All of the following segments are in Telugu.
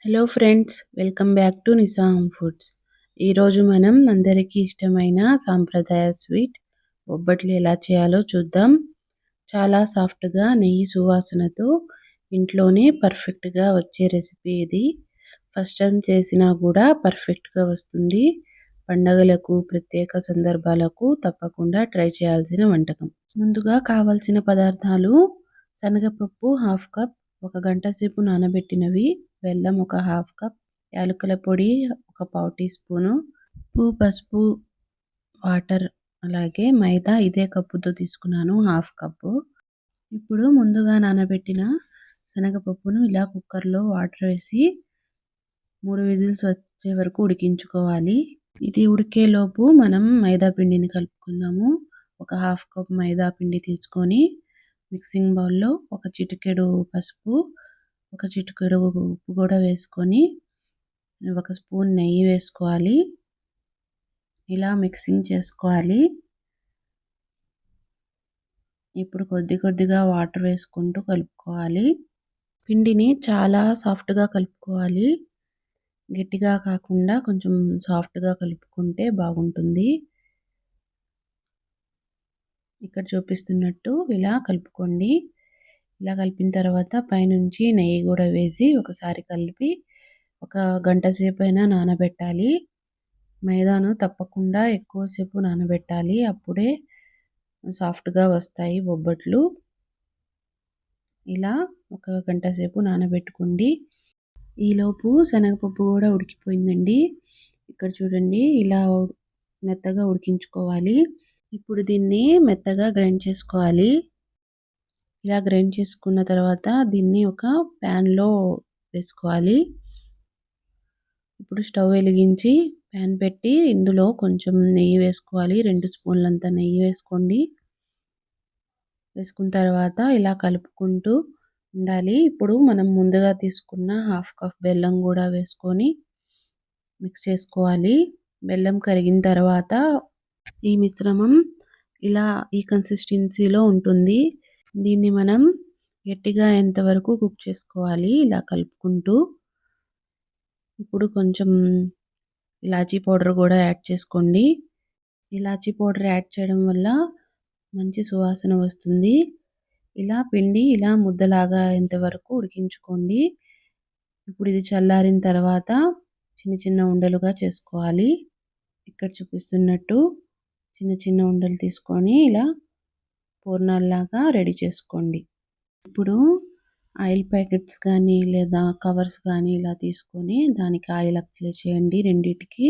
Hello friends, welcome back to Nisa home foods. ఈరోజు మనం అందరికీ ఇష్టమైన సాంప్రదాయ స్వీట్ బొబ్బట్లు ఎలా చేయాలో చూద్దాం. చాలా సాఫ్ట్గా నెయ్యి సువాసనతో ఇంట్లోనే పర్ఫెక్ట్గా వచ్చే రెసిపీ ఇది. ఫస్ట్ టైం చేసినా కూడా పర్ఫెక్ట్గా వస్తుంది. పండగలకు, ప్రత్యేక సందర్భాలకు తప్పకుండా ట్రై చేయాల్సిన వంటకం. ముందుగా కావాల్సిన పదార్థాలు: శనగపప్పు హాఫ్ కప్, 1 గంట సేపు నానబెట్టినవి, బెల్లం ఒక హాఫ్ కప్, యాలకుల పొడి ఒక పావు టీ స్పూను, ఉప్పు, పసుపు, వాటర్, అలాగే మైదా ఇదే కప్పుతో తీసుకున్నాను హాఫ్ కప్పు. ఇప్పుడు ముందుగా నానబెట్టిన శనగపప్పును ఇలా కుక్కర్లో వాటర్ వేసి 3 విజిల్స్ వచ్చే వరకు ఉడికించుకోవాలి. ఇది ఉడికేలోపు మనం మైదా పిండిని కలుపుకుందాము. ఒక హాఫ్ కప్ మైదా పిండి తీసుకొని మిక్సింగ్ బౌల్లో ఒక చిటికెడు పసుపు, ఒక చిటికెడు ఉప్పు కూడా వేసుకొని 1 స్పూన్ నెయ్యి వేసుకోవాలి. ఇలా మిక్సింగ్ చేసుకోవాలి. ఇప్పుడు కొద్ది కొద్దిగా వాటర్ వేసుకుంటూ కలుపుకోవాలి. పిండిని చాలా సాఫ్ట్గా కలుపుకోవాలి. గట్టిగా కాకుండా కొంచెం సాఫ్ట్గా కలుపుకుంటే బాగుంటుంది. ఇక్కడ చూపిస్తున్నట్టు ఇలా కలుపుకోండి. ఇలా కలిపిన తర్వాత పైనుంచి నెయ్యి కూడా వేసి ఒకసారి కలిపి 1 గంట సేపు అయినా నానబెట్టాలి. మైదాను తప్పకుండా ఎక్కువసేపు నానబెట్టాలి. అప్పుడే సాఫ్ట్గా వస్తాయి బొబ్బట్లు. ఇలా 1 గంట సేపు నానబెట్టుకోండి. ఈలోపు శనగపప్పు కూడా ఉడికిపోయిందండి. ఇక్కడ చూడండి, ఇలా మెత్తగా ఉడికించుకోవాలి. ఇప్పుడు దీన్ని మెత్తగా గ్రైండ్ చేసుకోవాలి. ఇలా గ్రైండ్ చేసుకున్న తర్వాత దీన్ని ఒక ప్యాన్లో వేసుకోవాలి. ఇప్పుడు స్టవ్ వెలిగించి ప్యాన్ పెట్టి ఇందులో కొంచెం నెయ్యి వేసుకోవాలి. 2 స్పూన్లంత నెయ్యి వేసుకోండి. వేసుకున్న తర్వాత ఇలా కలుపుకుంటూ ఉండాలి. ఇప్పుడు మనం ముందుగా తీసుకున్న హాఫ్ కప్ బెల్లం కూడా వేసుకొని మిక్స్ చేసుకోవాలి. బెల్లం కరిగిన తర్వాత ఈ మిశ్రమం ఇలా ఈ కన్సిస్టెన్సీలో ఉంటుంది. దీన్ని మనం గట్టిగా ఎంతవరకు కుక్ చేసుకోవాలి ఇలా కలుపుకుంటూ. ఇప్పుడు కొంచెం ఇలాచీ పౌడర్ కూడా యాడ్ చేసుకోండి. ఇలాచీ పౌడర్ యాడ్ చేయడం వల్ల మంచి సువాసన వస్తుంది. ఇలా పిండి ఇలా ముద్దలాగా ఎంతవరకు ఉడికించుకోండి. ఇప్పుడు ఇది చల్లారిన తర్వాత చిన్న చిన్న ఉండలుగా చేసుకోవాలి. ఇక్కడ చూపిస్తున్నట్టు చిన్న చిన్న ఉండలు తీసుకొని ఇలా పూర్ణాల్లాగా రెడీ చేసుకోండి. ఇప్పుడు ఆయిల్ ప్యాకెట్స్ కానీ లేదా కవర్స్ కానీ ఇలా తీసుకొని దానికి ఆయిల్ అప్లై చేయండి. రెండిటికి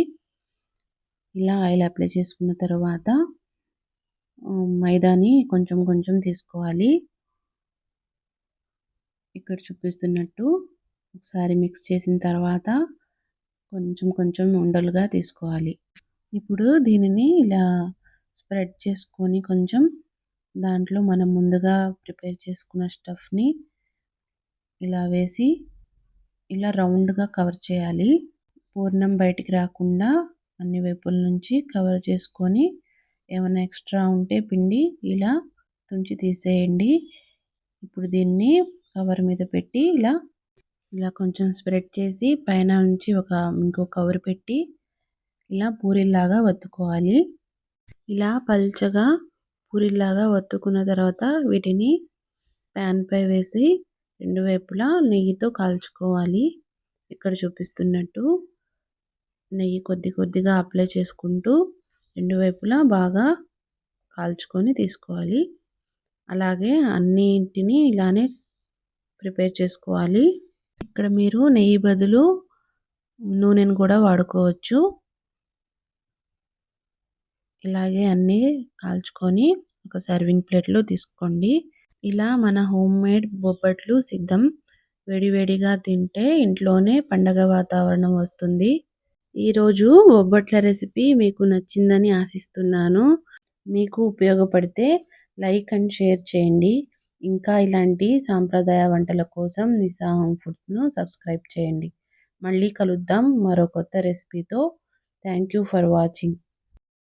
ఇలా ఆయిల్ అప్లై చేసుకున్న తర్వాత మైదాని కొంచెం కొంచెం తీసుకోవాలి. ఇక్కడ చూపిస్తున్నట్టు ఒకసారి మిక్స్ చేసిన తర్వాత కొంచెం కొంచెం ఉండలుగా తీసుకోవాలి. ఇప్పుడు దీనిని ఇలా స్ప్రెడ్ చేసుకొని కొంచెం దాంట్లో మనం ముందుగా ప్రిపేర్ చేసుకున్న స్టఫ్ని ఇలా వేసి ఇలా రౌండ్గా కవర్ చేయాలి. పూర్ణం బయటికి రాకుండా అన్ని వైపుల నుంచి కవర్ చేసుకొని ఏమైనా ఎక్స్ట్రా ఉంటే పిండి ఇలా తుంచి తీసేయండి. ఇప్పుడు దీన్ని కవర్ మీద పెట్టి ఇలా కొంచెం స్ప్రెడ్ చేసి పైన నుంచి ఇంకో కవర్ పెట్టి ఇలా పూరీలాగా వత్తుకోవాలి. ఇలా పల్చగా పూరీలాగా వత్తుకున్న తర్వాత వీటిని ప్యాన్ పై వేసి 2 వైపులా నెయ్యితో కాల్చుకోవాలి. ఇక్కడ చూపిస్తున్నట్టు నెయ్యి కొద్ది కొద్దిగా అప్లై చేసుకుంటూ 2 వైపులా బాగా కాల్చుకొని తీసుకోవాలి. అలాగే అన్నింటినీ ఇలానే ప్రిపేర్ చేసుకోవాలి. ఇక్కడ మీరు నెయ్యి బదులు నూనెను కూడా వాడుకోవచ్చు. ఇలాగే అన్నీ కాల్చుకొని ఒక సర్వింగ్ ప్లేట్లో తీసుకోండి. ఇలా మన హోమ్ మేడ్ బొబ్బట్లు సిద్ధం. వేడివేడిగా తింటే ఇంట్లోనే పండగ వాతావరణం వస్తుంది. ఈరోజు బొబ్బట్ల రెసిపీ మీకు నచ్చిందని ఆశిస్తున్నాను. మీకు ఉపయోగపడితే లైక్ అండ్ షేర్ చేయండి. ఇంకా ఇలాంటి సాంప్రదాయ వంటల కోసం నిసా హోమ్ ఫుడ్స్ను సబ్స్క్రైబ్ చేయండి. మళ్ళీ కలుద్దాం మరో కొత్త రెసిపీతో. Thank you for watching.